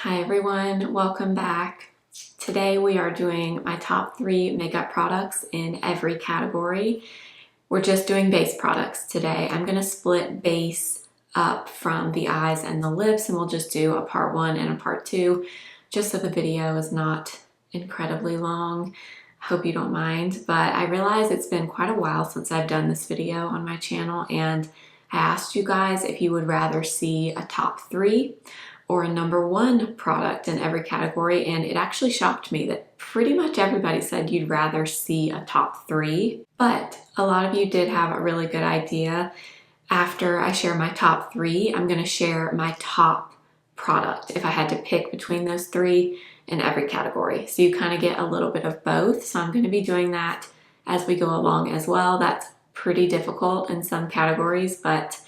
Hi everyone, welcome back. Today we are doing my top 3 makeup products in every category. We're just doing base products today. I'm going to split base up from the eyes and the lips, and we'll just do a part 1 and a part 2 just so the video is not incredibly long. I hope you don't mind, but I realize it's been quite a while since I've done this video on my channel, and I asked you guys if you would rather see a top 3 or a number 1 product in every category, and it actually shocked me that pretty much everybody said you'd rather see a top 3, but a lot of you did have a really good idea. After I share my top 3, I'm going to share my top product if I had to pick between those 3 in every category. So you kind of get a little bit of both. So I'm going to be doing that as we go along as well. That's pretty difficult in some categories, but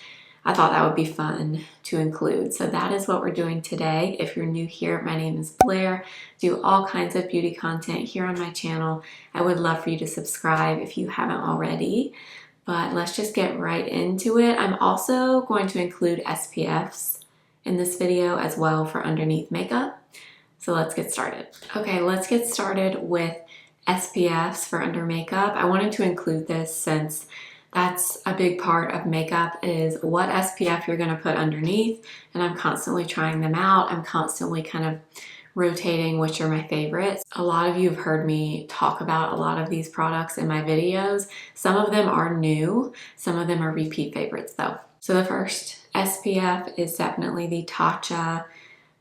I thought that would be fun to include. So that is what we're doing today. If you're new here, my name is Blair. I do all kinds of beauty content here on my channel. I would love for you to subscribe if you haven't already. But let's just get right into it. I'm also going to include SPFs in this video as well for underneath makeup. So let's get started. Okay, let's get started with SPFs for under makeup. I wanted to include this since that's a big part of makeup, is what SPF you're going to put underneath, and I'm constantly trying them out. I'm constantly kind of rotating which are my favorites. A lot of you have heard me talk about a lot of these products in my videos. Some of them are new, some of them are repeat favorites though. So the first SPF is definitely the Tatcha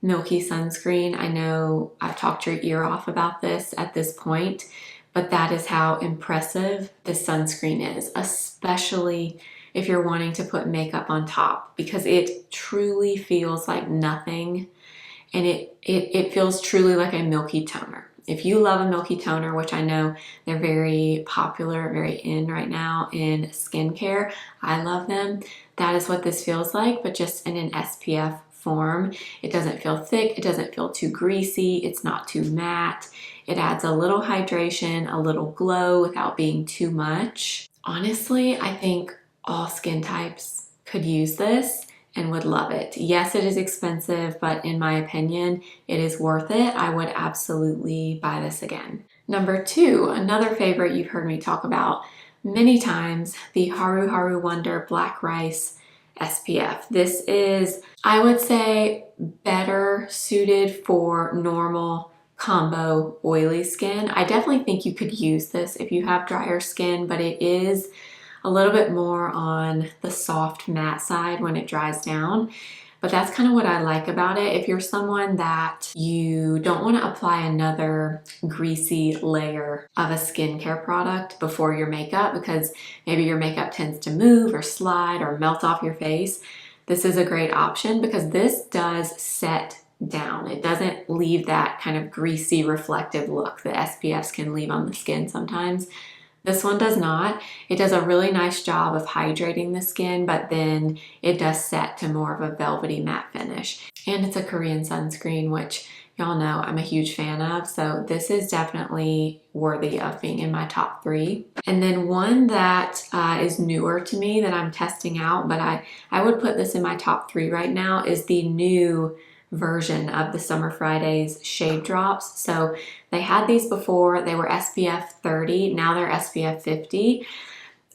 Milky Sunscreen. I know I've talked your ear off about this at this point, but that is how impressive this sunscreen is, especially if you're wanting to put makeup on top, because it truly feels like nothing, and it feels truly like a milky toner. If you love a milky toner, which I know they're very popular, very in right now in skincare, I love them. That is what this feels like, but just in an SPF form. It doesn't feel thick, it doesn't feel too greasy, it's not too matte. It adds a little hydration, a little glow without being too much. Honestly, I think all skin types could use this and would love it. Yes, it is expensive, but in my opinion, it is worth it. I would absolutely buy this again. Number 2, another favorite you've heard me talk about many times, the Haru Haru Wonder Black Rice SPF. This is, I would say, better suited for normal combo oily skin. I definitely think you could use this if you have drier skin, but it is a little bit more on the soft matte side when it dries down. But that's kind of what I like about it. If you're someone that you don't want to apply another greasy layer of a skincare product before your makeup, because maybe your makeup tends to move or slide or melt off your face, this is a great option because this does set down. It doesn't leave that kind of greasy reflective look that SPFs can leave on the skin sometimes. This one does not. It does a really nice job of hydrating the skin, but then it does set to more of a velvety matte finish. And it's a Korean sunscreen, which y'all know I'm a huge fan of. So this is definitely worthy of being in my top 3. And then one that is newer to me that I'm testing out, but I would put this in my top 3 right now, is the new version of the Summer Fridays shade drops. So they had these before, they were SPF 30, now they're SPF 50.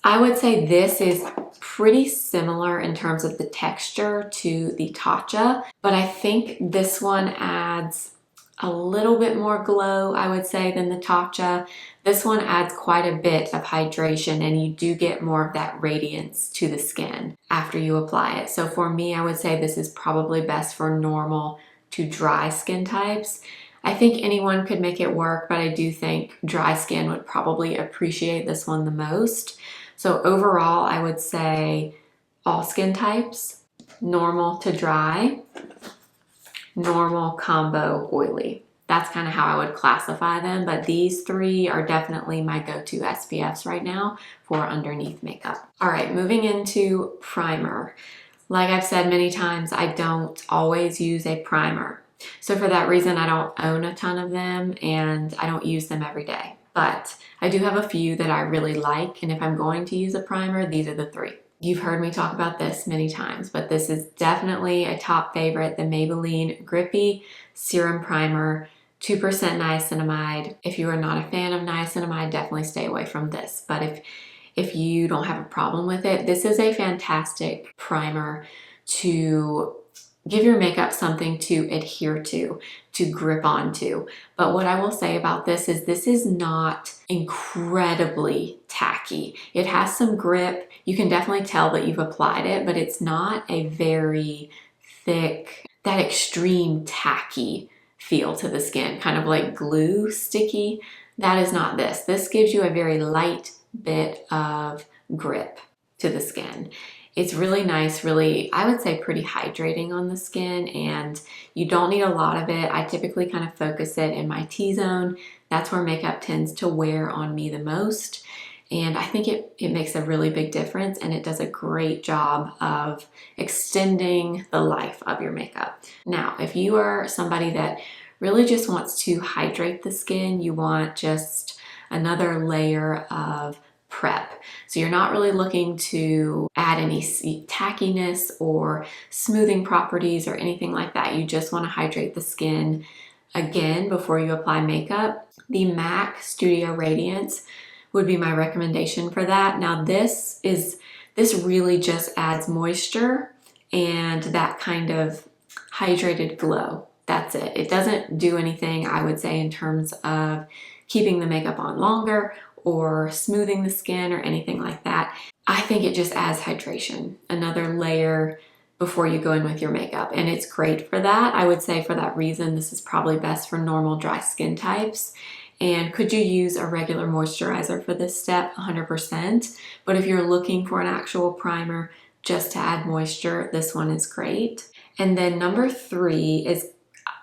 I would say this is pretty similar in terms of the texture to the Tatcha, but I think this one adds a little bit more glow, I would say, than the Tatcha. This one adds quite a bit of hydration, and you do get more of that radiance to the skin after you apply it. So for me, I would say this is probably best for normal to dry skin types. I think anyone could make it work, but I do think dry skin would probably appreciate this one the most. So overall, I would say all skin types, normal to dry, normal combo oily. That's kind of how I would classify them, but these 3 are definitely my go-to SPFs right now for underneath makeup. All right, moving into primer. Like I've said many times, I don't always use a primer. So for that reason, I don't own a ton of them and I don't use them every day. But I do have a few that I really like, and if I'm going to use a primer, these are the 3. You've heard me talk about this many times, but this is definitely a top favorite, the Maybelline Grippy Serum Primer, 2% niacinamide. If you are not a fan of niacinamide, definitely stay away from this. But if you don't have a problem with it, this is a fantastic primer to give your makeup something to adhere to grip onto. But what I will say about this is not incredibly tacky. It has some grip. You can definitely tell that you've applied it, but it's not a very thick, that extreme tacky feel to the skin, kind of like glue sticky. That is not this. This gives you a very light bit of grip to the skin. It's really nice, really, I would say pretty hydrating on the skin, and you don't need a lot of it. I typically kind of focus it in my T-zone. That's where makeup tends to wear on me the most. And I think it makes a really big difference, and it does a great job of extending the life of your makeup. Now, if you are somebody that really just wants to hydrate the skin, you want just another layer of prep. So you're not really looking to add any tackiness or smoothing properties or anything like that. You just want to hydrate the skin again before you apply makeup. The MAC Studio Radiance would be my recommendation for that. Now this really just adds moisture and that kind of hydrated glow. That's it. It doesn't do anything, I would say, in terms of keeping the makeup on longer or smoothing the skin or anything like that. I think it just adds hydration, another layer before you go in with your makeup, and it's great for that. I would say for that reason, this is probably best for normal dry skin types. And could you use a regular moisturizer for this step? 100%. But if you're looking for an actual primer just to add moisture, this one is great. And then number 3 is,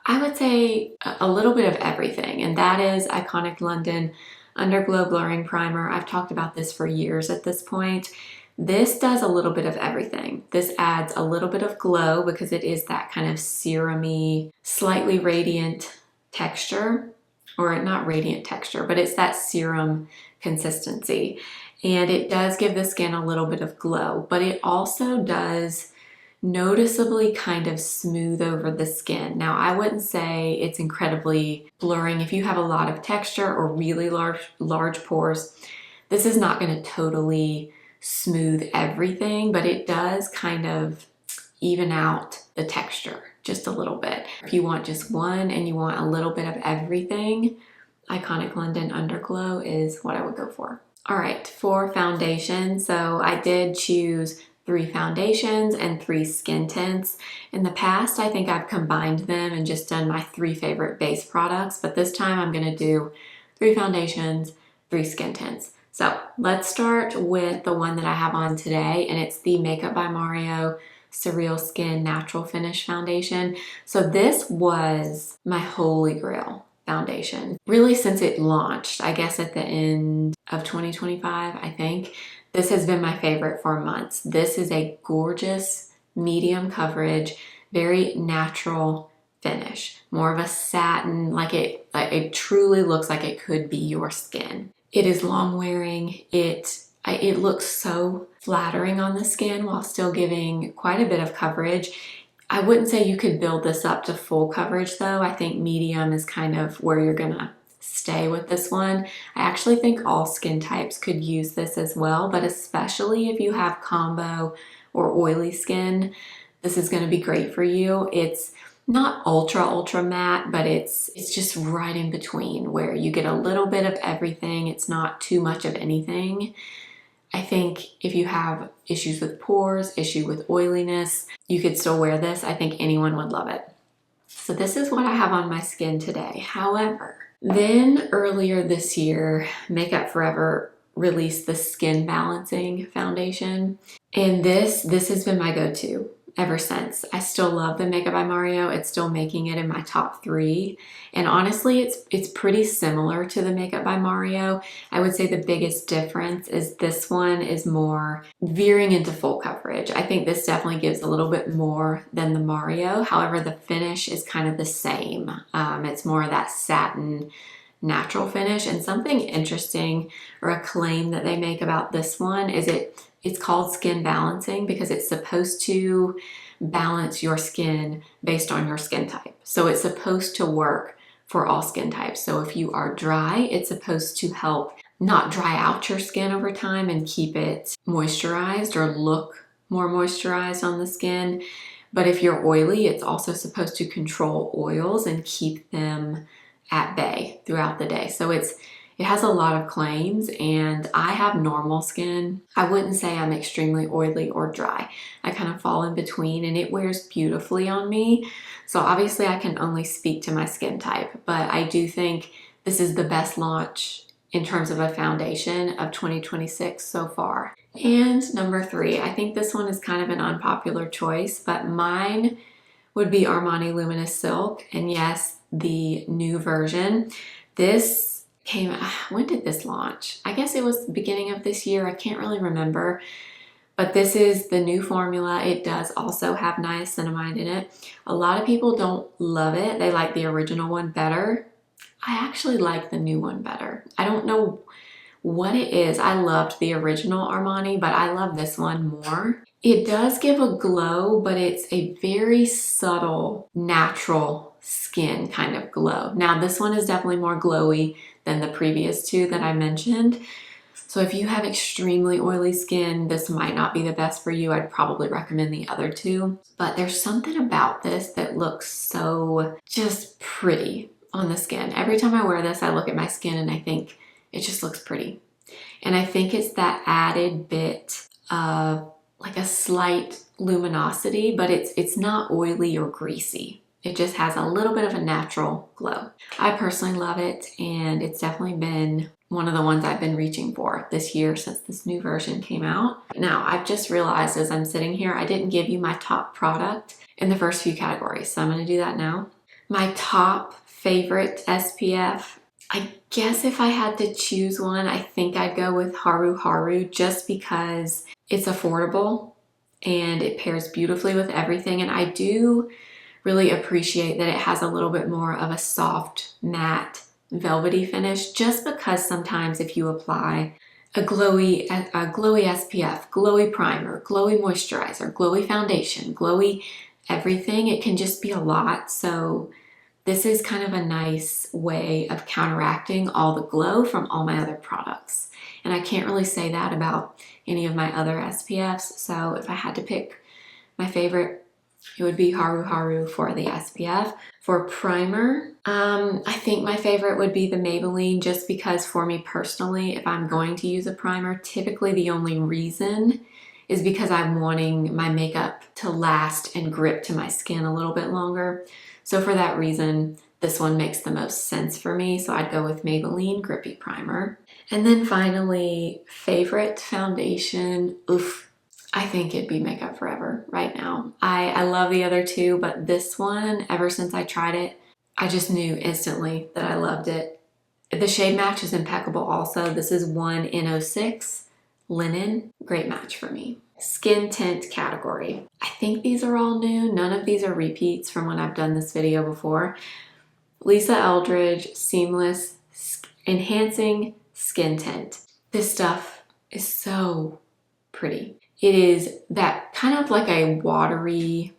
I would say, a little bit of everything, and that is Iconic London Underglow Blurring Primer. I've talked about this for years at this point. This does a little bit of everything. This adds a little bit of glow because it is that kind of serum-y, slightly radiant texture, or not radiant texture, but it's that serum consistency. And it does give the skin a little bit of glow, but it also does noticeably kind of smooth over the skin. Now, I wouldn't say it's incredibly blurring. If you have a lot of texture or really large pores, this is not going to totally smooth everything, but it does kind of even out the texture just a little bit. If you want just one and you want a little bit of everything, Iconic London Underglow is what I would go for. All right, for foundation, so I did choose 3 foundations and 3 skin tints. In the past, I think I've combined them and just done my 3 favorite base products, but this time I'm gonna do 3 foundations, 3 skin tints. So let's start with the one that I have on today, and it's the Makeup by Mario Surreal Skin Natural Finish Foundation. So this was my holy grail foundation, really since it launched, I guess at the end of 2025, I think. This has been my favorite for months. This is a gorgeous medium coverage, very natural finish, more of a satin, like it truly looks like it could be your skin. It is long wearing. It looks so flattering on the skin while still giving quite a bit of coverage. I wouldn't say you could build this up to full coverage though. I think medium is kind of where you're gonna stay with this one. I actually think all skin types could use this as well, but especially if you have combo or oily skin, this is going to be great for you. It's not ultra matte, but it's just right in between where you get a little bit of everything. It's not too much of anything. I think if you have issues with pores, issue with oiliness, you could still wear this. I think anyone would love it. So this is what I have on my skin today. However, then earlier this year, Makeup Forever released the Skin Balancing Foundation. And this has been my go-to ever since. I still love the Makeup by Mario. It's still making it in my top 3. And honestly, it's pretty similar to the Makeup by Mario. I would say the biggest difference is this one is more veering into full coverage. I think this definitely gives a little bit more than the Mario. However, the finish is kind of the same. It's more of that satin natural finish. And something interesting or a claim that they make about this one is it It's called skin balancing because it's supposed to balance your skin based on your skin type. So it's supposed to work for all skin types. So if you are dry, it's supposed to help not dry out your skin over time and keep it moisturized or look more moisturized on the skin. But if you're oily, it's also supposed to control oils and keep them at bay throughout the day. So it has a lot of claims, and I have normal skin. I wouldn't say I'm extremely oily or dry. I kind of fall in between, and it wears beautifully on me. So obviously I can only speak to my skin type, but I do think this is the best launch in terms of a foundation of 2026 so far. And number 3, I think this one is kind of an unpopular choice, but mine would be Armani Luminous Silk. And yes, the new version. This came, when did this launch? I guess it was the beginning of this year. I can't really remember. But this is the new formula. It does also have niacinamide in it. A lot of people don't love it. They like the original one better. I actually like the new one better. I don't know what it is. I loved the original Armani, but I love this one more. It does give a glow, but it's a very subtle, natural skin kind of glow. Now, this one is definitely more glowy than the previous 2 that I mentioned. So if you have extremely oily skin, this might not be the best for you. I'd probably recommend the other 2. But there's something about this that looks so just pretty on the skin. Every time I wear this, I look at my skin and I think it just looks pretty. And I think it's that added bit of like a slight luminosity, but it's not oily or greasy. It just has a little bit of a natural glow. I personally love it, and it's definitely been one of the ones I've been reaching for this year since this new version came out. Now, I've just realized as I'm sitting here, I didn't give you my top product in the first few categories, so I'm gonna do that now. My top favorite SPF, I guess if I had to choose one, I think I'd go with Haru Haru, just because it's affordable and it pairs beautifully with everything. And I do really appreciate that it has a little bit more of a soft, matte, velvety finish, just because sometimes if you apply a glowy SPF, glowy primer, glowy moisturizer, glowy foundation, glowy everything, it can just be a lot. So this is kind of a nice way of counteracting all the glow from all my other products. And I can't really say that about any of my other SPFs. So if I had to pick my favorite, it would be Haru Haru for the SPF. For primer, I think my favorite would be the Maybelline, just because for me personally, if I'm going to use a primer, typically the only reason is because I'm wanting my makeup to last and grip to my skin a little bit longer. So for that reason, this one makes the most sense for me. So I'd go with Maybelline Grippy Primer. And then finally, favorite foundation, I think it'd be Makeup Forever right now. I love the other 2, but this one, ever since I tried it, I just knew instantly that I loved it. The shade match is impeccable also. This is 1N06 Linen, great match for me. Skin tint category. I think these are all new. None of these are repeats from when I've done this video before. Lisa Eldridge Seamless Enhancing Skin Tint. This stuff is so pretty. It is that kind of like a watery,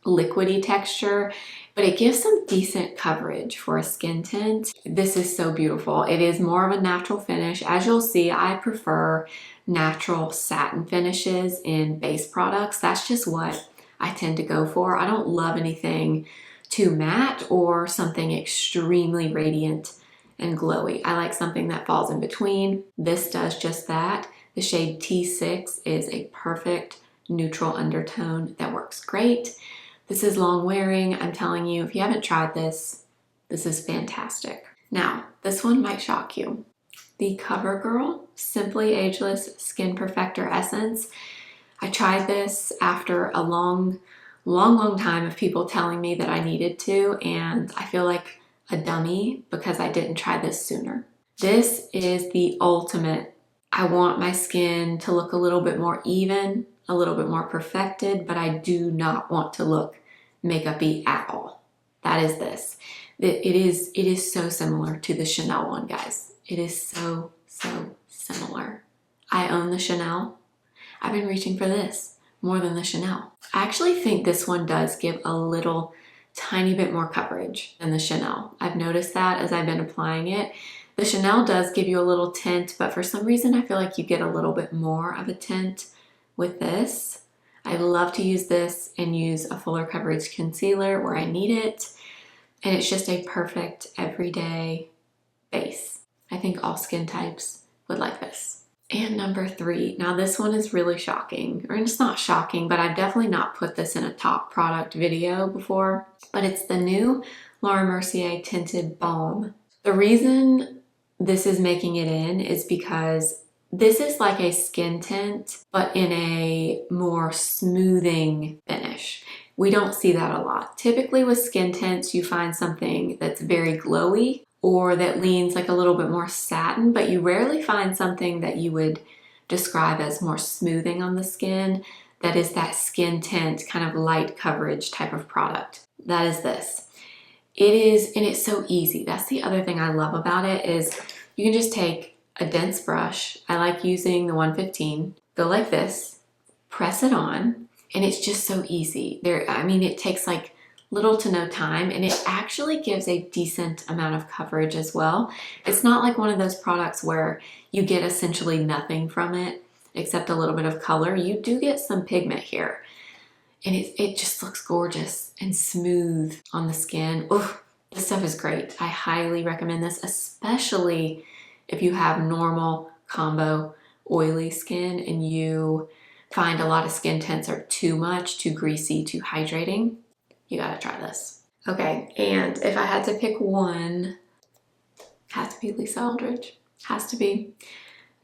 liquidy texture, but it gives some decent coverage for a skin tint. This is so beautiful. It is more of a natural finish. As you'll see, I prefer natural satin finishes in base products. That's just what I tend to go for. I don't love anything too matte or something extremely radiant and glowy. I like something that falls in between. This does just that. The shade T6 is a perfect neutral undertone that works great. This is long wearing. I'm telling you, if you haven't tried this, this is fantastic. Now, this one might shock you. The CoverGirl Simply Ageless Skin Perfector Essence. I tried this after a long time of people telling me that I needed to, and I feel like a dummy because I didn't try this sooner. This is the ultimate. I want my skin to look a little bit more even, a little bit more perfected, but I do not want to look makeup-y at all. That is this. It is so similar to the Chanel one, guys. It is so similar. I own the Chanel. I've been reaching for this more than the Chanel. I actually think this one does give a little tiny bit more coverage than the Chanel. I've noticed that as I've been applying it. The Chanel does give you a little tint, but for some reason I feel like you get a little bit more of a tint with this. I love to use this and use a fuller coverage concealer where I need it. And it's just a perfect everyday base. I think all skin types would like this. And number 3, now this one is really shocking, or it's not shocking, but I've definitely not put this in a top product video before, but it's the new Laura Mercier Tinted Balm. The reason this is making it in is because this is like a skin tint, but in a more smoothing finish. We don't see that a lot. Typically with skin tints, you find something that's very glowy or that leans like a little bit more satin, but you rarely find something that you would describe as more smoothing on the skin. That is that skin tint, kind of light coverage type of product. That is this. It is, and it's so easy. That's the other thing I love about it is you can just take a dense brush. I like using the 115. Go like this, press it on, and it's just so easy. It takes like little to no time, and it actually gives a decent amount of coverage as well. It's not like one of those products where you get essentially nothing from it except a little bit of color. You do get some pigment here, and it just looks gorgeous and smooth on the skin. Oof, this stuff is great. I highly recommend this, especially if you have normal combo oily skin and you find a lot of skin tints are too much, too greasy, too hydrating. You gotta try this. Okay, and if I had to pick one, has to be Lisa Eldridge. Has to be.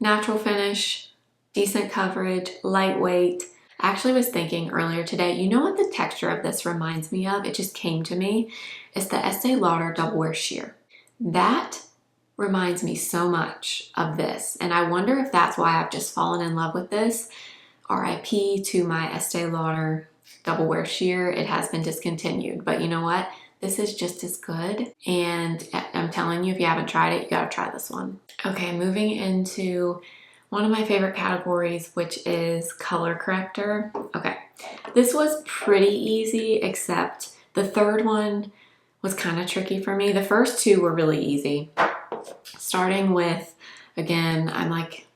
Natural finish, decent coverage, lightweight. I actually was thinking earlier today, you know what the texture of this reminds me of? It just came to me. It's the Estee Lauder Double Wear Sheer. That reminds me so much of this, and I wonder if that's why I've just fallen in love with this. RIP to my Estee Lauder Double Wear Sheer. It has been discontinued, but you know what? This is just as good, and I'm telling you, if you haven't tried it, you gotta try this one. Okay, moving into one of my favorite categories, which is color corrector. Okay, this was pretty easy, except the third one was kind of tricky for me. The first two were really easy. Starting with, again, I'm like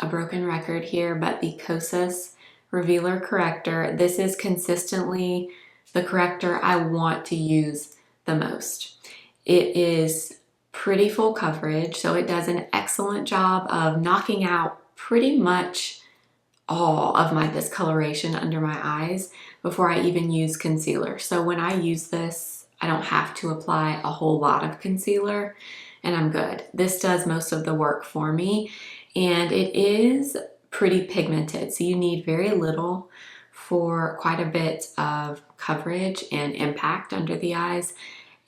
a broken record here, but the Kosas Revealer Corrector. This is consistently the corrector I want to use the most. It is pretty full coverage, so it does an excellent job of knocking out pretty much all of my discoloration under my eyes before I even use concealer. So when I use this, I don't have to apply a whole lot of concealer and I'm good. This does most of the work for me, and it is pretty pigmented, so you need very little for quite a bit of coverage and impact under the eyes.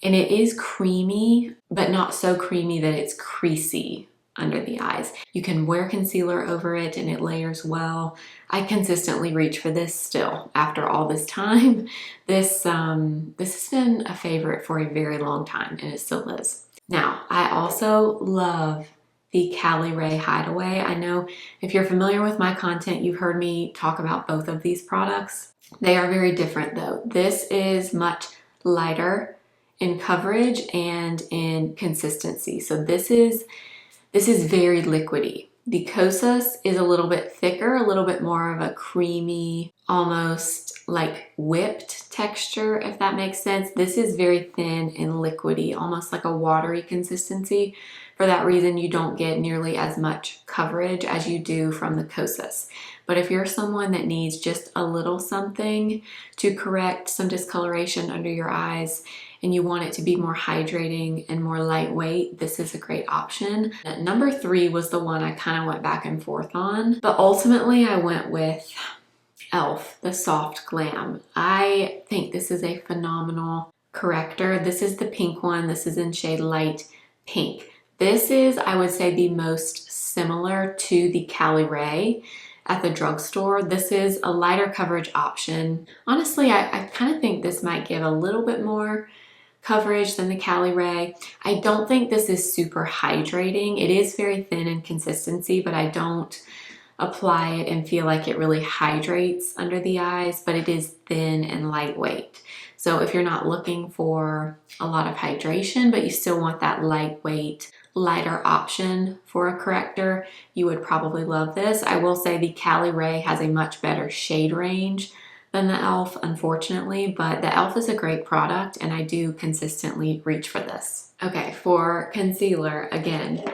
And it is creamy, but not so creamy that it's creasy under the eyes. You can wear concealer over it and it layers well. I consistently reach for this still after all this time. This has been a favorite for a very long time, and it still is. Now, I also love the Caliray Hideaway. I know if you're familiar with my content, you've heard me talk about both of these products. They are very different though. This is much lighter in coverage and in consistency. So this is very liquidy. The Kosas is a little bit thicker, a little bit more of a creamy, almost like whipped texture, if that makes sense. This is very thin and liquidy, almost like a watery consistency. For that reason, you don't get nearly as much coverage as you do from the Kosas. But if you're someone that needs just a little something to correct some discoloration under your eyes and you want it to be more hydrating and more lightweight, this is a great option. Number 3 was the one I kind of went back and forth on, but ultimately I went with e.l.f., the Soft Glam. I think this is a phenomenal corrector. This is the pink one. This is in shade Light Pink. This is, I would say, the most similar to the Caliray at the drugstore. This is a lighter coverage option. Honestly, I kind of think this might give a little bit more coverage than the Caliray. I don't think this is super hydrating. It is very thin in consistency, but I don't apply it and feel like it really hydrates under the eyes, but it is thin and lightweight. So if you're not looking for a lot of hydration, but you still want that lightweight, lighter option for a corrector, you would probably love this. I will say the Caliray has a much better shade range than the e.l.f., unfortunately, but the e.l.f. is a great product and I do consistently reach for this. Okay, for concealer, again,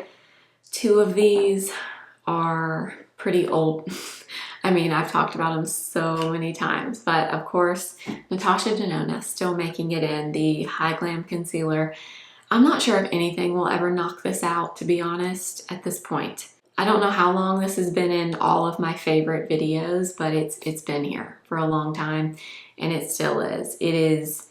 two of these are pretty old. I mean, I've talked about them so many times, but of course, Natasha Denona still making it in, the Hy-Glam Concealer. I'm not sure if anything will ever knock this out, to be honest, at this point. I don't know how long this has been in all of my favorite videos, but it's been here for a long time, and it still is. It is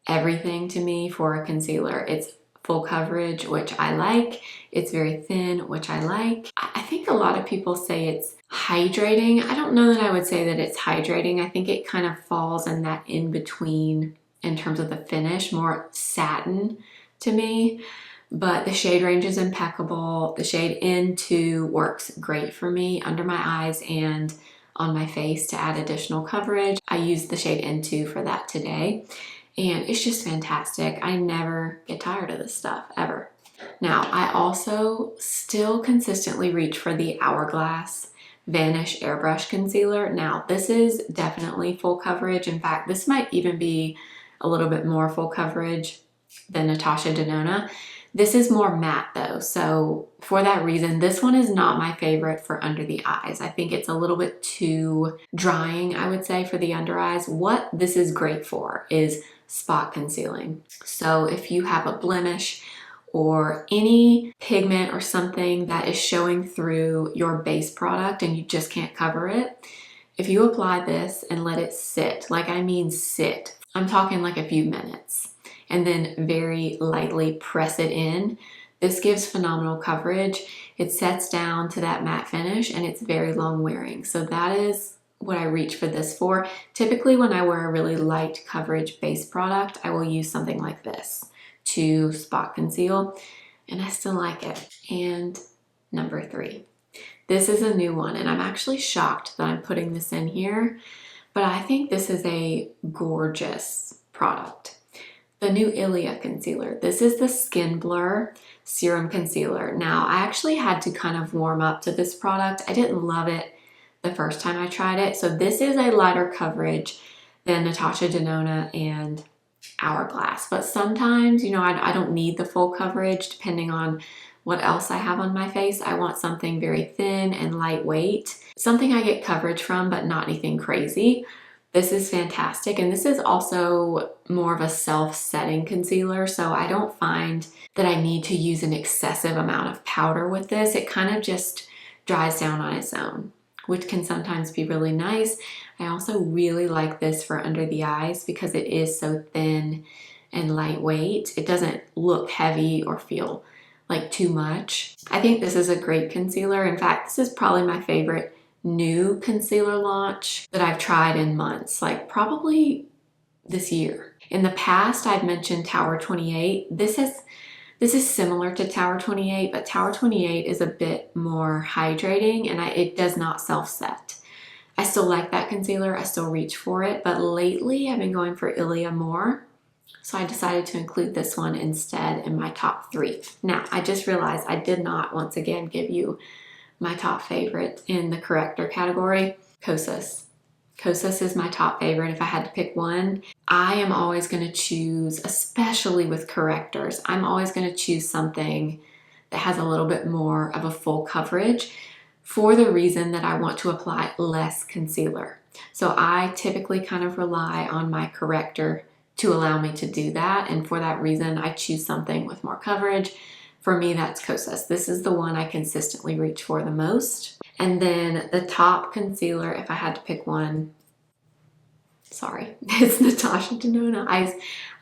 everything to me for a concealer. It's full coverage, which I like. It's very thin, which I like. I think a lot of people say it's hydrating. I don't know that I would say that it's hydrating. I think it kind of falls in that in between in terms of the finish, more satin to me. But the shade range is impeccable. The shade N2 works great for me under my eyes and on my face to add additional coverage. I used the shade N2 for that today, and it's just fantastic. I never get tired of this stuff, ever. Now, I also still consistently reach for the Hourglass Vanish Airbrush Concealer. Now, this is definitely full coverage. In fact, this might even be a little bit more full coverage than Natasha Denona. This is more matte though, so for that reason, this one is not my favorite for under the eyes. I think it's a little bit too drying, I would say, for the under eyes. What this is great for is spot concealing. So if you have a blemish or any pigment or something that is showing through your base product and you just can't cover it, if you apply this and let it sit, like I mean sit, I'm talking like a few minutes, and then very lightly press it in. This gives phenomenal coverage. It sets down to that matte finish and it's very long wearing. So that is what I reach for this for. Typically when I wear a really light coverage base product, I will use something like this to spot conceal, and I still like it. And number 3. This is a new one and I'm actually shocked that I'm putting this in here, but I think this is a gorgeous product. The new Ilia Concealer. This is the Skin Blur Serum Concealer. Now, I actually had to kind of warm up to this product. I didn't love it the first time I tried it. So this is a lighter coverage than Natasha Denona and Hourglass. But sometimes, you know, I don't need the full coverage depending on what else I have on my face. I want something very thin and lightweight. Something I get coverage from, but not anything crazy. This is fantastic, and this is also more of a self-setting concealer, so I don't find that I need to use an excessive amount of powder with this. It kind of just dries down on its own, which can sometimes be really nice. I also really like this for under the eyes because it is so thin and lightweight. It doesn't look heavy or feel like too much. I think this is a great concealer. In fact, this is probably my favorite new concealer launch that I've tried in months, like probably this year. In the past, I've mentioned Tower 28. This is similar to Tower 28, but Tower 28 is a bit more hydrating and it does not self-set. I still like that concealer. I still reach for it, but lately I've been going for Ilia more. So I decided to include this one instead in my top 3. Now, I just realized I did not, once again, give you my top favorite in the corrector category, Kosas. Kosas is my top favorite if I had to pick one. I am always going to choose, especially with correctors, I'm always going to choose something that has a little bit more of a full coverage for the reason that I want to apply less concealer. So I typically kind of rely on my corrector to allow me to do that, and for that reason I choose something with more coverage. For me, that's Kosas. This is the one I consistently reach for the most. And then the top concealer, if I had to pick one, sorry, it's Natasha Denona.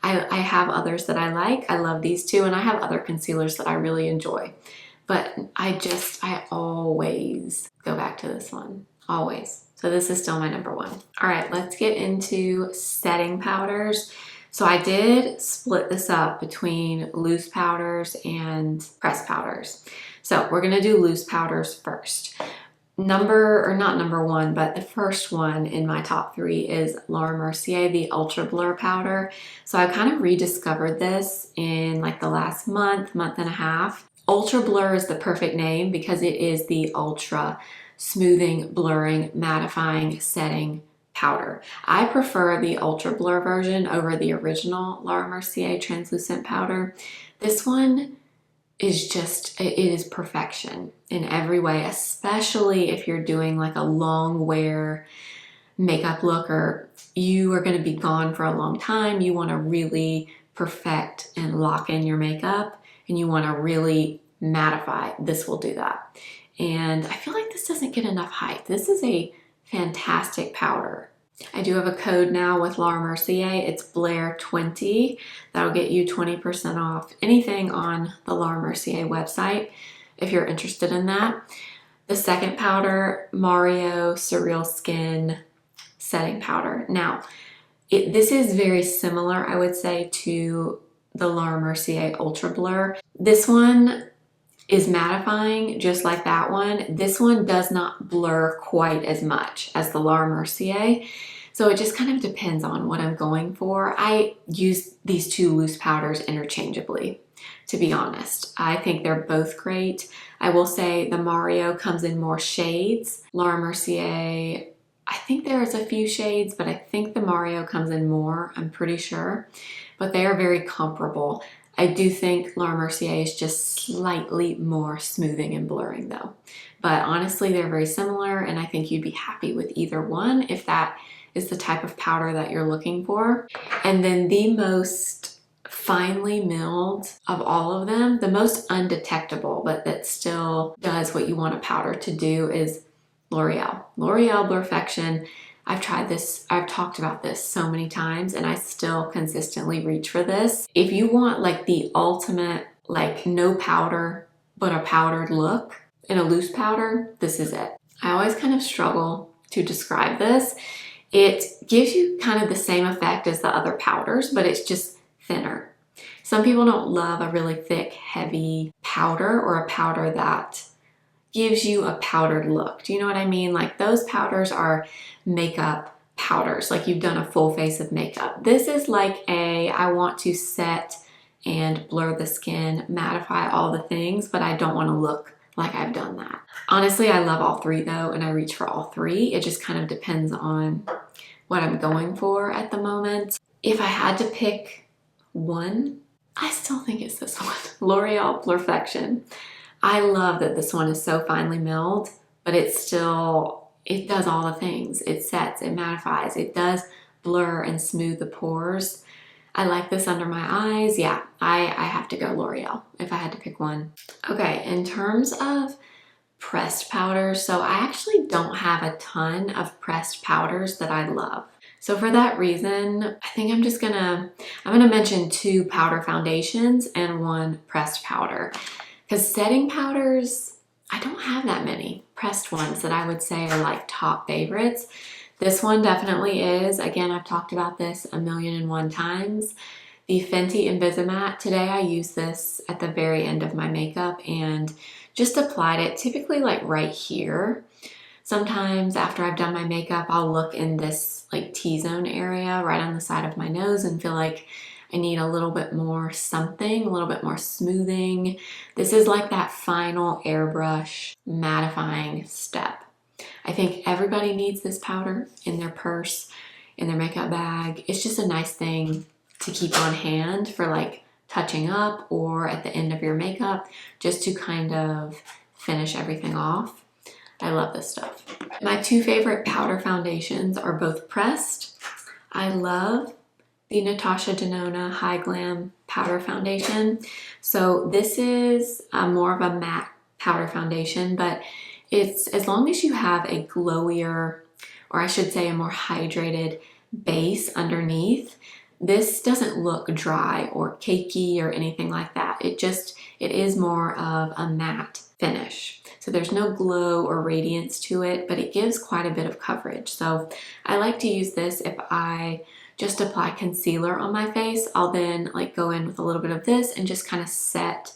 I have others that I like. I love these two, and I have other concealers that I really enjoy. But I always go back to this one, always. So this is still my number 1. All right, let's get into setting powders. So I did split this up between loose powders and pressed powders. So we're gonna do loose powders first. not number one, but the first one in my top three is Laura Mercier, the Ultra Blur powder. So I kind of rediscovered this in like the last month and a half. Ultra Blur is the perfect name because it is the ultra smoothing, blurring, mattifying, setting powder. I prefer the Ultra Blur version over the original Laura Mercier translucent powder. This one is just, it is perfection in every way, especially if you're doing like a long wear makeup look or you are going to be gone for a long time. You want to really perfect and lock in your makeup and you want to really mattify. This will do that. And I feel like this doesn't get enough hype. This is a fantastic powder. I do have a code now with Laura Mercier. It's Blair20. That'll get you 20% off anything on the Laura Mercier website if you're interested in that. The second powder, Mario Surreal Skin Setting Powder. Now, this is very similar, I would say, to the Laura Mercier Ultra Blur. This one is mattifying just like that one. This one does not blur quite as much as the Laura Mercier. So it just kind of depends on what I'm going for. I use these two loose powders interchangeably, to be honest. I think they're both great. I will say the Mario comes in more shades. Laura Mercier, I think there's a few shades, but I think the Mario comes in more, I'm pretty sure. But they are very comparable. I do think Laura Mercier is just slightly more smoothing and blurring though. But honestly, they're very similar and I think you'd be happy with either one if that is the type of powder that you're looking for. And then the most finely milled of all of them, the most undetectable, but that still does what you want a powder to do is L'Oreal. L'Oreal Blurfection. I've tried this, I've talked about this so many times and I still consistently reach for this. If you want like the ultimate, like no powder, but a powdered look in a loose powder, this is it. I always kind of struggle to describe this. It gives you kind of the same effect as the other powders, but it's just thinner. Some people don't love a really thick, heavy powder or a powder that gives you a powdered look. Do you know what I mean? Like those powders are makeup powders, like you've done a full face of makeup. This is like I want to set and blur the skin, mattify all the things, but I don't want to look like I've done that. Honestly, I love all three though, and I reach for all three. It just kind of depends on what I'm going for at the moment. If I had to pick one, I still think it's this one, L'Oreal Blurfection. I love that this one is so finely milled, but it does all the things. It sets, it mattifies, it does blur and smooth the pores. I like this under my eyes. Yeah, I have to go L'Oreal if I had to pick one. Okay, in terms of pressed powders, so I actually don't have a ton of pressed powders that I love. So for that reason, I think I'm gonna mention two powder foundations and one pressed powder. Because setting powders, I don't have that many pressed ones that I would say are like top favorites. This one definitely is. Again, I've talked about this 1,000,001 times. The Fenty Invisimatte. Today I used this at the very end of my makeup and just applied it typically like right here. Sometimes after I've done my makeup, I'll look in this like T-zone area right on the side of my nose and feel like I need a little bit more something, a little bit more smoothing. This is like that final airbrush mattifying step. I think everybody needs this powder in their purse, in their makeup bag. It's just a nice thing to keep on hand for like touching up or at the end of your makeup, just to kind of finish everything off. I love this stuff. My two favorite powder foundations are both pressed. I love the Natasha Denona Hy-Glam Powder Foundation. So this is more of a matte powder foundation, but it's as long as you have a glowier, or I should say a more hydrated base underneath, this doesn't look dry or cakey or anything like that. It is more of a matte finish. So there's no glow or radiance to it, but it gives quite a bit of coverage. So I like to use this if I just apply concealer on my face. I'll then like go in with a little bit of this and just kind of set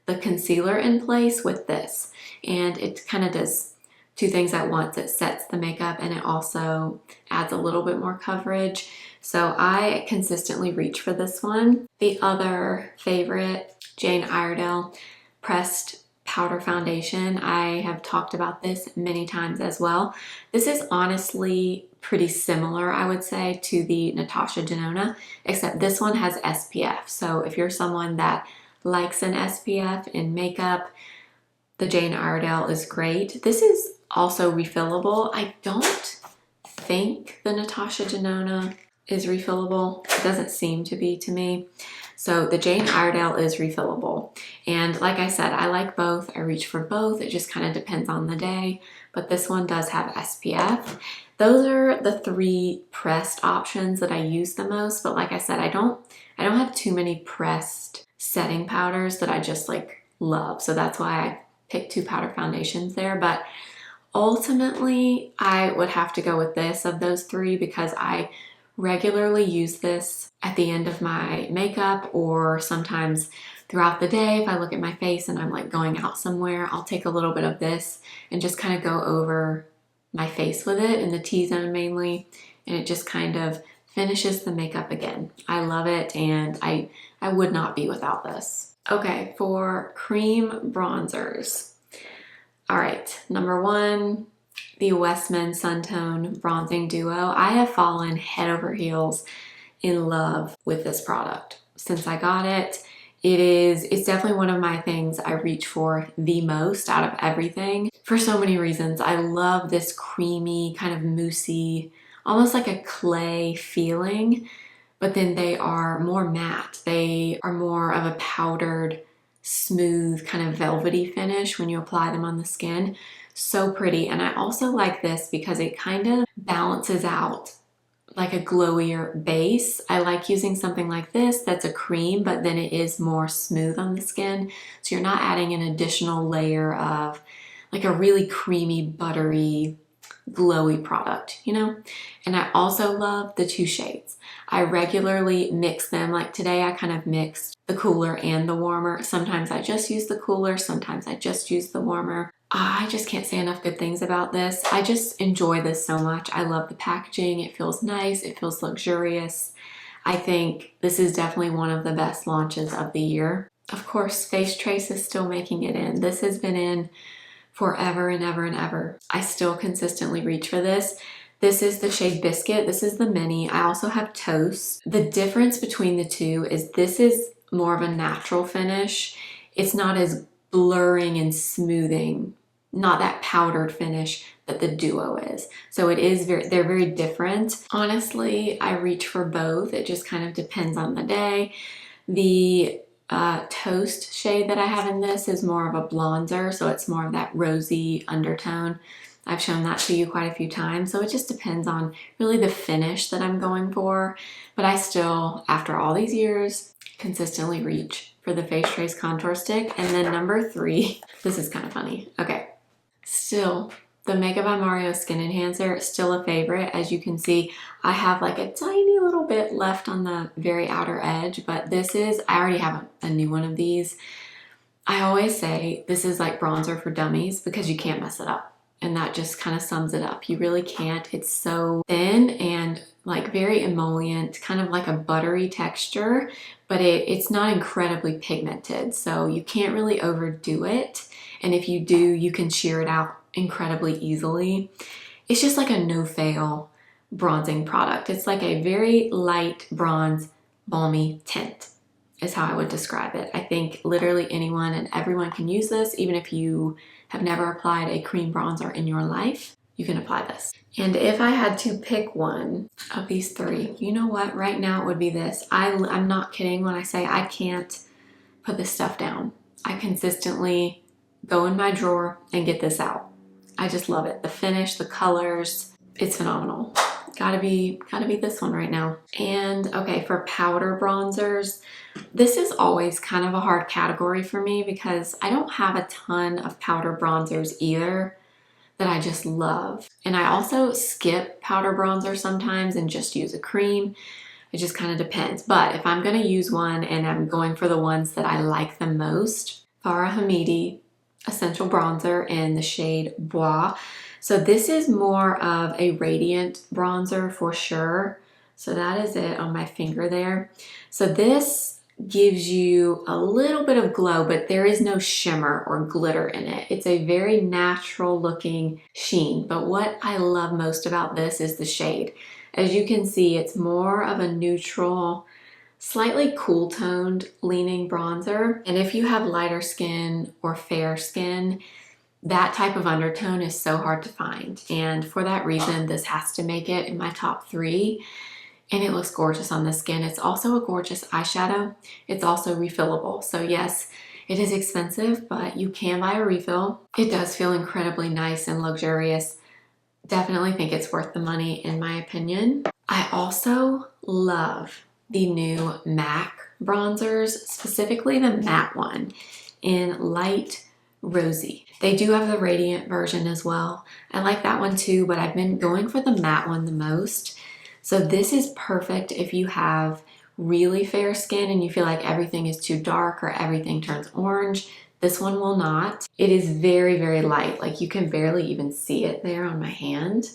the concealer in place with this. And it kind of does two things at once. It sets the makeup and it also adds a little bit more coverage. So I consistently reach for this one. The other favorite, Jane Iredale Pressed Powder Foundation. I have talked about this many times as well. This is honestly pretty similar, I would say, to the Natasha Denona, except this one has SPF. So if you're someone that likes an SPF in makeup, the Jane Iredale is great. This is also refillable. I don't think the Natasha Denona is refillable. It doesn't seem to be to me. So the Jane Iredale is refillable. And like I said, I like both. I reach for both. It just kind of depends on the day. But this one does have SPF. Those are the three pressed options that I use the most. But like I said, I don't have too many pressed setting powders that I just like love. So that's why I picked two powder foundations there. But ultimately, I would have to go with this of those three because I regularly use this at the end of my makeup, or sometimes throughout the day if I look at my face and I'm like going out somewhere, I'll take a little bit of this and just kind of go over my face with it in the T-zone mainly, and it just kind of finishes the makeup again. I love it, and I would not be without this. Okay, for cream bronzers. All right, number one, the Westman Suntone Bronzing Duo. I have fallen head over heels in love with this product since I got it. It's definitely one of my things I reach for the most out of everything for so many reasons. I love this creamy, kind of moussey, almost like a clay feeling, but then they are more matte. They are more of a powdered, smooth, kind of velvety finish when you apply them on the skin. So pretty. And I also like this because it kind of balances out like a glowier base. I like using something like this that's a cream, but then it is more smooth on the skin. So you're not adding an additional layer of like a really creamy, buttery, glowy product, you know? And I also love the two shades. I regularly mix them. Like today I kind of mixed the cooler and the warmer. Sometimes I just use the cooler, sometimes I just use the warmer. I just can't say enough good things about this. I just enjoy this so much. I love the packaging. It feels nice. It feels luxurious. I think this is definitely one of the best launches of the year. Of course, Face Trace is still making it in. This has been in forever and ever and ever. I still consistently reach for this. This is the shade Biscuit. This is the mini. I also have Toast. The difference between the two is this is more of a natural finish. It's not as blurring and smoothing, not that powdered finish that the Duo is. So they're very different. Honestly, I reach for both. It just kind of depends on the day. The Toast shade that I have in this is more of a bronzer, so it's more of that rosy undertone. I've shown that to you quite a few times, so it just depends on really the finish that I'm going for. But I still, after all these years, consistently reach for the Face Trace Contour Stick. And then number three, this is kind of funny. Okay, still, the Makeup by Mario Skin Enhancer, still a favorite. As you can see, I have like a tiny little bit left on the very outer edge, but I already have a new one of these. I always say this is like bronzer for dummies because you can't mess it up. And that just kind of sums it up. You really can't. It's so thin and like very emollient, kind of like a buttery texture, but it's not incredibly pigmented. So you can't really overdo it. And if you do, you can sheer it out incredibly easily. It's just like a no-fail bronzing product. It's like a very light bronze, balmy tint is how I would describe it. I think literally anyone and everyone can use this, even if you have never applied a cream bronzer in your life, you can apply this. And if I had to pick one of these three, you know what? Right now it would be this. I'm not kidding when I say I can't put this stuff down. I consistently go in my drawer and get this out. I just love it. The finish, the colors, it's phenomenal. Gotta be this one right now. And okay, for powder bronzers, this is always kind of a hard category for me because I don't have a ton of powder bronzers either that I just love. And I also skip powder bronzer sometimes and just use a cream. It just kind of depends. But if I'm gonna use one and I'm going for the ones that I like the most, Farah Hamidi Essential Bronzer in the shade Bois. So this is more of a radiant bronzer for sure. So that is it on my finger there. So this gives you a little bit of glow, but there is no shimmer or glitter in it. It's a very natural looking sheen. But what I love most about this is the shade. As you can see, it's more of a neutral, slightly cool toned leaning bronzer. And if you have lighter skin or fair skin, that type of undertone is so hard to find. And for that reason, this has to make it in my top 3. And it looks gorgeous on the skin. It's also a gorgeous eyeshadow. It's also refillable. So yes, it is expensive, but you can buy a refill. It does feel incredibly nice and luxurious. Definitely think it's worth the money in my opinion. I also love the new MAC bronzers, specifically the matte one in light rosy. They do have the radiant version as well. I like that one too, but I've been going for the matte one the most. So this is perfect if you have really fair skin and you feel like everything is too dark or everything turns orange. This one will not. It is very, very light. Like you can barely even see it there on my hand.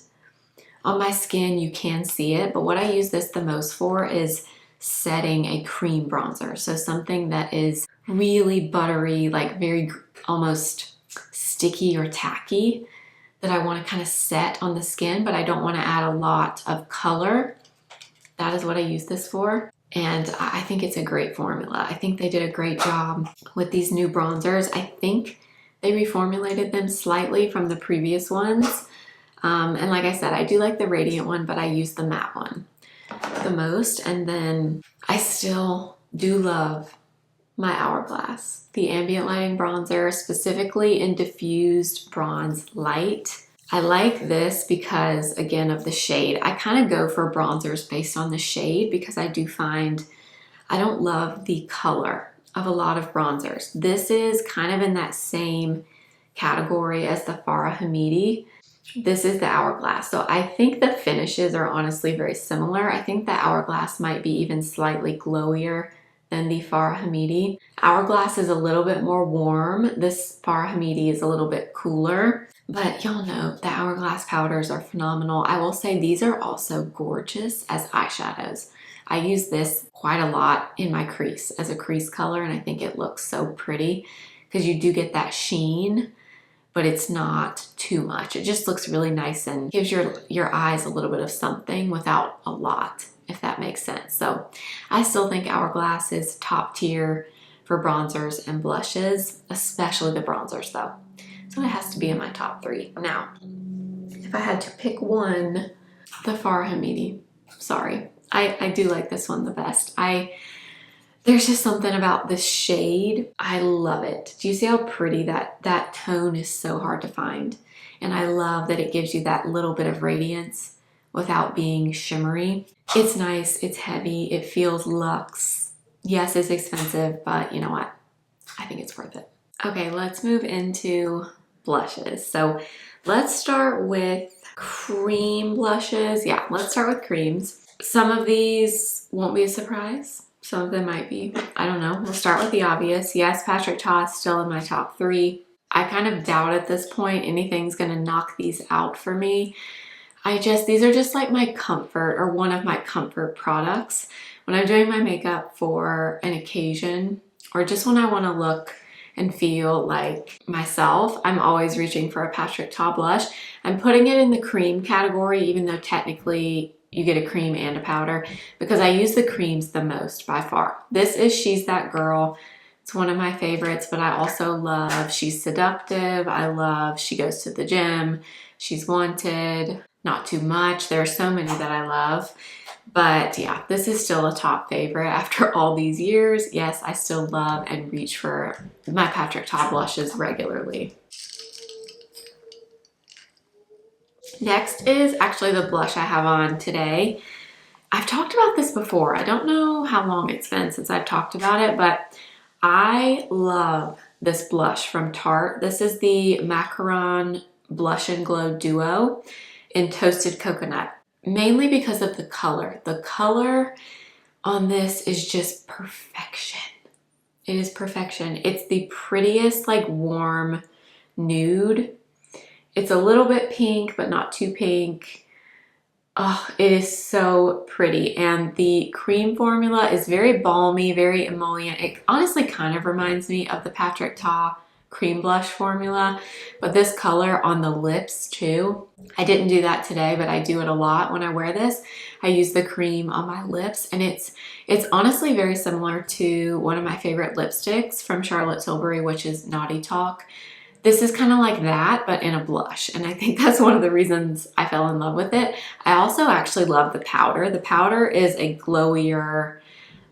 On my skin, you can see it, but what I use this the most for is setting a cream bronzer. So something that is really buttery, like very almost sticky or tacky, that I want to kind of set on the skin, but I don't want to add a lot of color. That is what I use this for. And I think it's a great formula. I think they did a great job with these new bronzers. I think they reformulated them slightly from the previous ones. And like I said, I do like the radiant one, but I use the matte one the most. And then I still do love my Hourglass, the ambient lighting bronzer, specifically in diffused bronze light. I like this because, again, of the shade. I kind of go for bronzers based on the shade because I do find I don't love the color of a lot of bronzers. This is kind of in that same category as the Farah Hamidi. This is the Hourglass. So I think the finishes are honestly very similar. I think the Hourglass might be even slightly glowier than the Farah Hamidi. Hourglass is a little bit more warm. This Farah Hamidi is a little bit cooler. But y'all know the Hourglass powders are phenomenal. I will say these are also gorgeous as eyeshadows. I use this quite a lot in my crease as a crease color, and I think it looks so pretty because you do get that sheen, but it's not too much. It just looks really nice and gives your eyes a little bit of something without a lot, if that makes sense. So I still think Hourglass is top tier for bronzers and blushes, especially the bronzers though. So it has to be in my top 3. Now, if I had to pick one, the Farah Hamidi. Sorry, I do like this one the best. There's just something about this shade. I love it. Do you see how pretty that tone is? So hard to find. And I love that it gives you that little bit of radiance without being shimmery. It's nice, it's heavy, it feels luxe. Yes, it's expensive, but you know what? I think it's worth it. Okay, let's move into blushes. So let's start with cream blushes. Yeah, let's start with creams. Some of these won't be a surprise. Some of them might be. I don't know. We'll start with the obvious. Yes, Patrick Ta is still in my top 3. I kind of doubt at this point anything's going to knock these out for me. These are just like my comfort, or one of my comfort products. When I'm doing my makeup for an occasion, or just when I want to look and feel like myself, I'm always reaching for a Patrick Ta blush. I'm putting it in the cream category, even though technically you get a cream and a powder, because I use the creams the most by far. This is She's That Girl. It's one of my favorites, but I also love She's Seductive. I love She Goes to the Gym. She's Wanted. Not Too Much. There are so many that I love. But yeah, this is still a top favorite after all these years. Yes, I still love and reach for my Patrick Ta blushes regularly. Next is actually the blush I have on today. I've talked about this before. I don't know how long it's been since I've talked about it, but I love this blush from Tarte. This is the Macaron Blush and Glow Duo in Toasted Coconut. Mainly because of the color. The color on this is just perfection. It is perfection. It's the prettiest, like warm nude. It's a little bit pink, but not too pink. Oh, it is so pretty. And the cream formula is very balmy, very emollient. It honestly kind of reminds me of the Patrick Ta cream blush formula, but this color on the lips too. I didn't do that today, but I do it a lot when I wear this. I use the cream on my lips, and it's honestly very similar to one of my favorite lipsticks from Charlotte Tilbury, which is Naughty Talk. This is kind of like that, but in a blush, and I think that's one of the reasons I fell in love with it. I also actually love the powder. The powder is a glowier,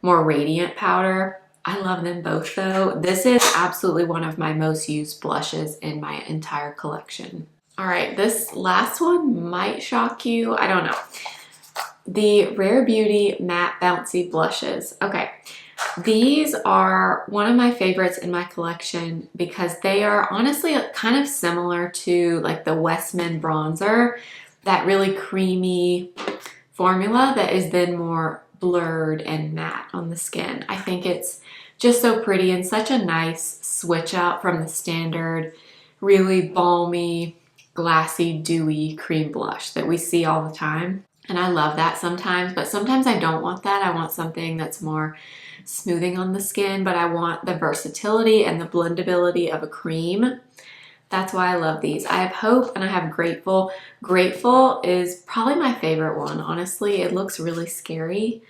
more radiant powder. I love them both though. This is absolutely one of my most used blushes in my entire collection. All right, this last one might shock you. I don't know. The Rare Beauty Matte Bouncy Blushes. Okay. These are one of my favorites in my collection because they are honestly kind of similar to like the Westman bronzer, that really creamy formula that is then more blurred and matte on the skin. I think it's just so pretty and such a nice switch up from the standard, really balmy, glassy, dewy cream blush that we see all the time. And I love that sometimes, but sometimes I don't want that. I want something that's more smoothing on the skin, but I want the versatility and the blendability of a cream. That's why I love these. I have Hope and I have Grateful. Grateful is probably my favorite one, honestly. It looks really scary,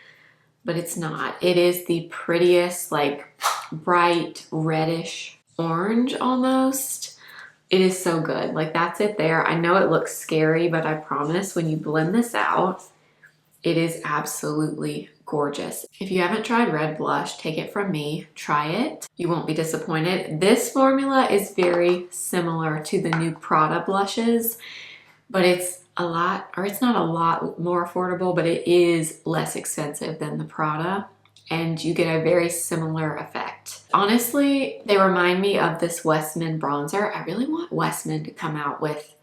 but it's not. It is the prettiest, like bright reddish orange almost. It is so good. Like that's it there. I know it looks scary, but I promise when you blend this out, it is absolutely gorgeous. If you haven't tried red blush, take it from me, try it. You won't be disappointed. This formula is very similar to the new Prada blushes, but it's a lot, or it's not a lot more affordable, but it is less expensive than the Prada, and you get a very similar effect. Honestly, they remind me of this Westman bronzer. I really want Westman to come out with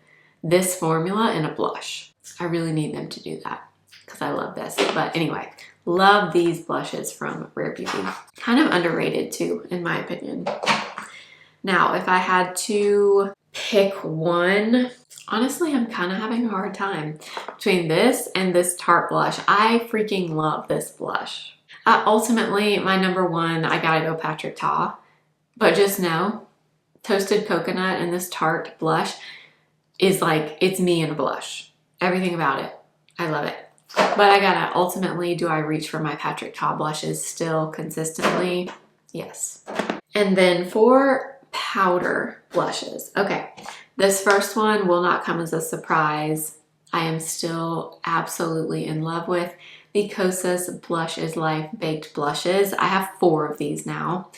this formula in a blush. I really need them to do that because I love this. But anyway, love these blushes from Rare Beauty. Kind of underrated too, in my opinion. Now, if I had to pick one, honestly, I'm kind of having a hard time between this and this Tarte blush. I freaking love this blush. Ultimately, my number one, I gotta go Patrick Ta. But just know, Toasted Coconut and this Tarte blush is like, it's me in a blush. Everything about it. I love it. But I gotta, ultimately, do I reach for my Patrick Ta blushes still consistently? Yes. And then for powder blushes. Okay, this first one will not come as a surprise. I am still absolutely in love with the Kosas Blush is Life Baked Blushes. I have 4 of these now.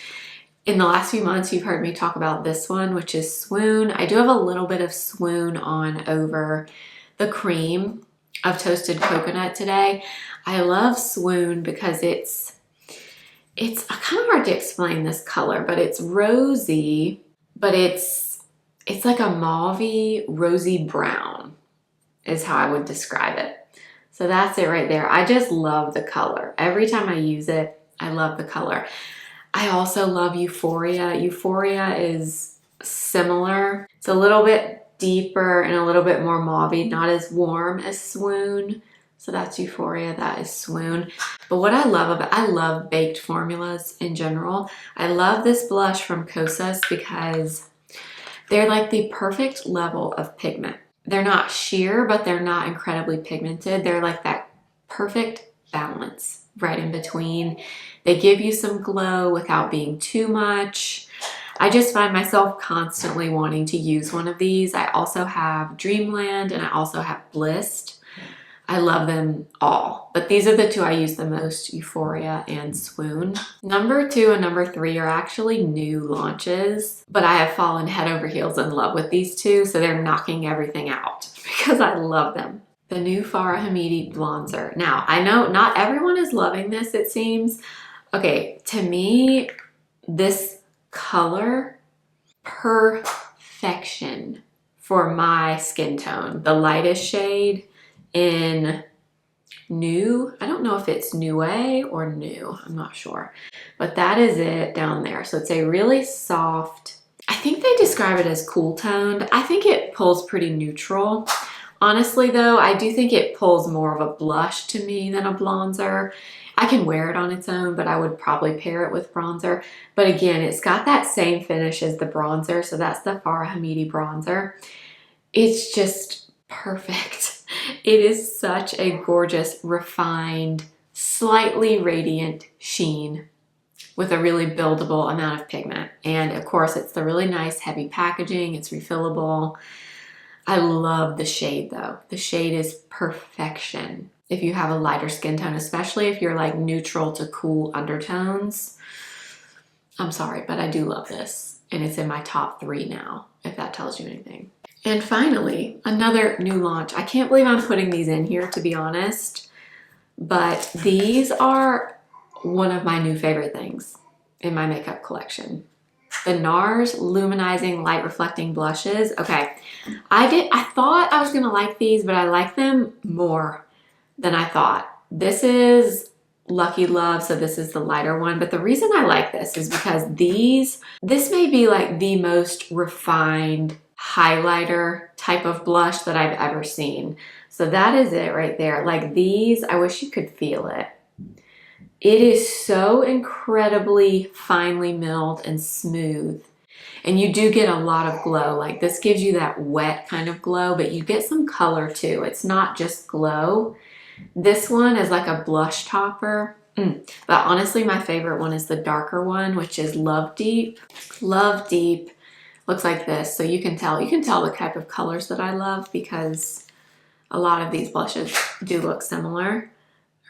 In the last few months, you've heard me talk about this one, which is Swoon. I do have a little bit of Swoon on over the cream of Toasted Coconut today. I love Swoon because it's kind of hard to explain this color, but it's rosy, but it's like a mauvey, rosy brown is how I would describe it. So that's it right there. I just love the color. Every time I use it, I love the color. I also love Euphoria. Euphoria is similar. It's a little bit deeper and a little bit more mauvey, not as warm as Swoon. So that's Euphoria, that is Swoon. But what I love about, I love baked formulas in general. I love this blush from Kosas because they're like the perfect level of pigment. They're not sheer, but they're not incredibly pigmented. They're like that perfect balance right in between. They give you some glow without being too much. I just find myself constantly wanting to use one of these. I also have Dreamland and I also have Blissed. I love them all, but these are the 2 I use the most, Euphoria and Swoon. Number 2 and number 3 are actually new launches, but I have fallen head over heels in love with these 2, so they're knocking everything out because I love them. The new Farah Hamidi Bronzer. Now, I know not everyone is loving this, it seems. Okay, to me, this color, perfection for my skin tone. The lightest shade in New. I don't know if it's Nuée or New. I'm not sure. But that is it down there. So it's a really soft, I think they describe it as cool toned. I think it pulls pretty neutral. Honestly though, I do think it pulls more of a blush to me than a bronzer. I can wear it on its own, but I would probably pair it with bronzer. But again, it's got that same finish as the bronzer, so that's the Farah Hamidi bronzer. It's just perfect. It is such a gorgeous, refined, slightly radiant sheen with a really buildable amount of pigment. And of course, it's the really nice heavy packaging. It's refillable. I love the shade though. The shade is perfection if you have a lighter skin tone, especially if you're like neutral to cool undertones. I'm sorry, but I do love this. And it's in my top 3 now, if that tells you anything. And finally, another new launch. I can't believe I'm putting these in here, to be honest, but these are one of my new favorite things in my makeup collection. The NARS Luminizing Light Reflecting Blushes. Okay, I thought I was gonna like these, but I like them more than I thought. This is Lucky Love, so this is the lighter one, but the reason I like this is because this may be like the most refined highlighter type of blush that I've ever seen. So that is it right there. Like these, I wish you could feel it. It is so incredibly finely milled and smooth. And you do get a lot of glow. Like this gives you that wet kind of glow, but you get some color too. It's not just glow. This one is like a blush topper. But honestly, my favorite one is the darker one, which is Love Deep. Love Deep looks like this. So you can tell the type of colors that I love because a lot of these blushes do look similar.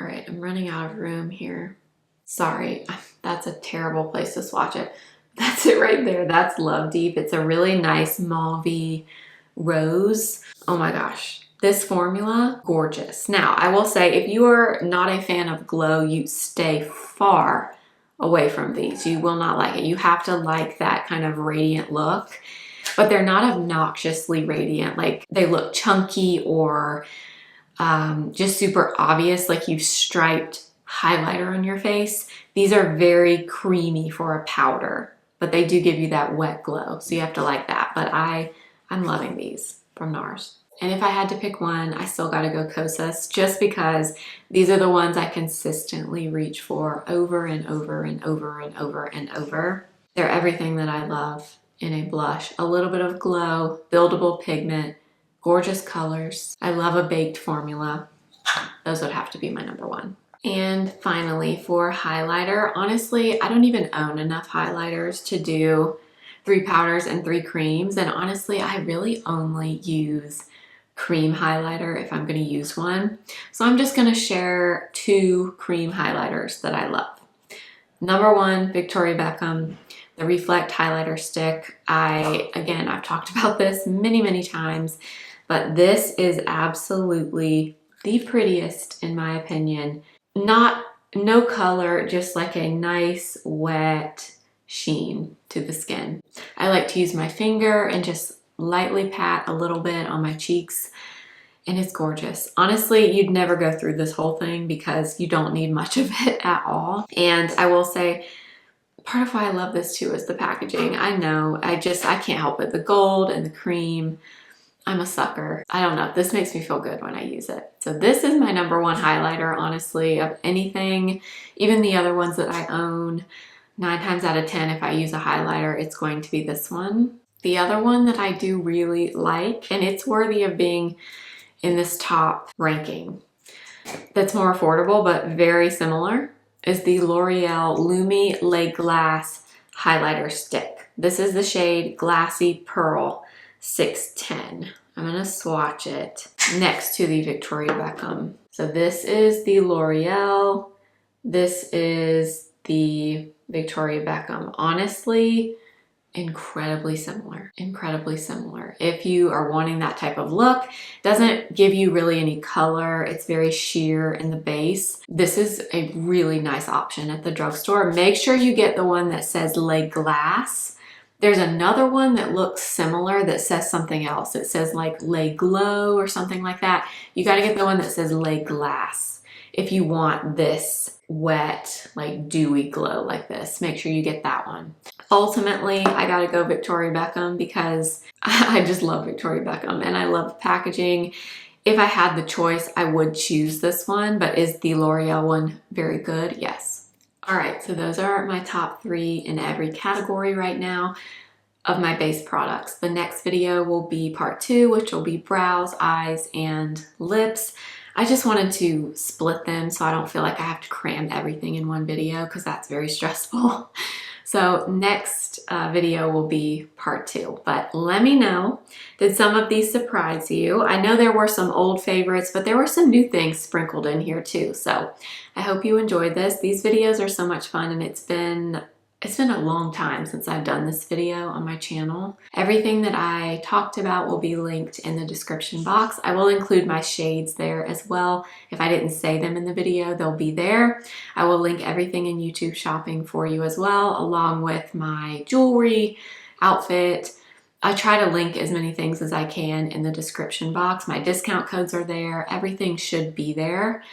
All right, I'm running out of room here. Sorry, that's a terrible place to swatch it. That's it right there. That's Love Deep. It's a really nice mauve-y rose. Oh my gosh, this formula, gorgeous. Now, I will say, if you are not a fan of glow, you stay far away from these. You will not like it. You have to like that kind of radiant look, but they're not obnoxiously radiant. Like they look chunky or just super obvious, like you've striped highlighter on your face. These are very creamy for a powder, but they do give you that wet glow. So you have to like that. But I'm loving these from NARS. And if I had to pick one, I still gotta go Kosas, just because these are the ones I consistently reach for over and over and over and over and over. They're everything that I love in a blush. A little bit of glow, buildable pigment, gorgeous colors. I love a baked formula. Those would have to be my number 1. And finally, for highlighter, honestly, I don't even own enough highlighters to do 3 powders and 3 creams. And honestly, I really only use cream highlighter if I'm gonna use one. So I'm just gonna share 2 cream highlighters that I love. Number 1, Victoria Beckham, the Reflect Highlighter Stick. Again, I've talked about this many times, but this is absolutely the prettiest in my opinion. No color, just like a nice wet sheen to the skin. I like to use my finger and just lightly pat a little bit on my cheeks, and it's gorgeous. Honestly, you'd never go through this whole thing because you don't need much of it at all. And I will say, part of why I love this too is the packaging. I know, I can't help it. The gold and the cream, I'm a sucker. I don't know, this makes me feel good when I use it. So this is my number 1 highlighter, honestly, of anything, even the other ones that I own. 9 times out of 10, if I use a highlighter, it's going to be this one. The other one that I do really like, and it's worthy of being in this top ranking, that's more affordable but very similar, is the L'Oreal Lumi Le Glace Highlighter Stick. This is the shade Glassy Pearl 610. I'm gonna swatch it next to the Victoria Beckham. So this is the L'Oreal. This is the Victoria Beckham. Honestly, incredibly similar, incredibly similar. If you are wanting that type of look, doesn't give you really any color, it's very sheer in the base. This is a really nice option at the drugstore. Make sure you get the one that says Le Glace. There's another one that looks similar that says something else. It says like Le Glow or something like that. You gotta get the one that says Le Glace if you want this wet, like dewy glow like this. Make sure you get that one. Ultimately, I gotta go Victoria Beckham because I just love Victoria Beckham and I love packaging. If I had the choice, I would choose this one, but is the L'Oreal one very good? Yes. All right, so those are my top 3 in every category right now of my base products. The next video will be part 2, which will be brows, eyes, and lips. I just wanted to split them so I don't feel like I have to cram everything in one video because that's very stressful. So next video will be part 2, but let me know, did some of these surprise you? I know there were some old favorites, but there were some new things sprinkled in here too. So I hope you enjoyed this. These videos are so much fun, and it's been a long time since I've done this video on my channel. Everything that I talked about will be linked in the description box. I will include my shades there as well. If I didn't say them in the video, they'll be there. I will link everything in YouTube shopping for you as well, along with my jewelry, outfit. I try to link as many things as I can in the description box. My discount codes are there. Everything should be there.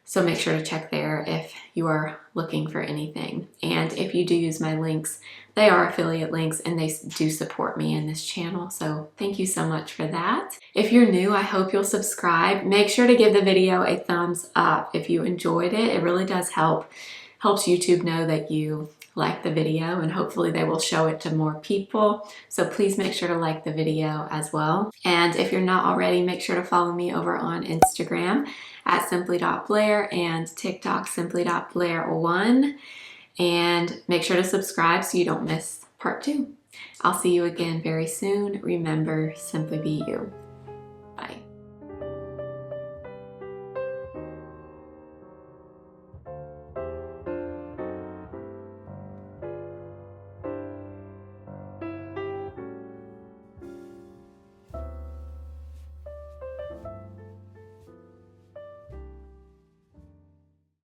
So make sure to check there if you are looking for anything. And if you do use my links, they are affiliate links and they do support me in this channel. So thank you so much for that. If you're new, I hope you'll subscribe. Make sure to give the video a thumbs up if you enjoyed it. It really does helps YouTube know that you like the video, and hopefully they will show it to more people. So please make sure to like the video as well. And if you're not already, make sure to follow me over on Instagram at simply.blair and TikTok simply.blair1. And make sure to subscribe so you don't miss part 2. I'll see you again very soon. Remember, simply be you.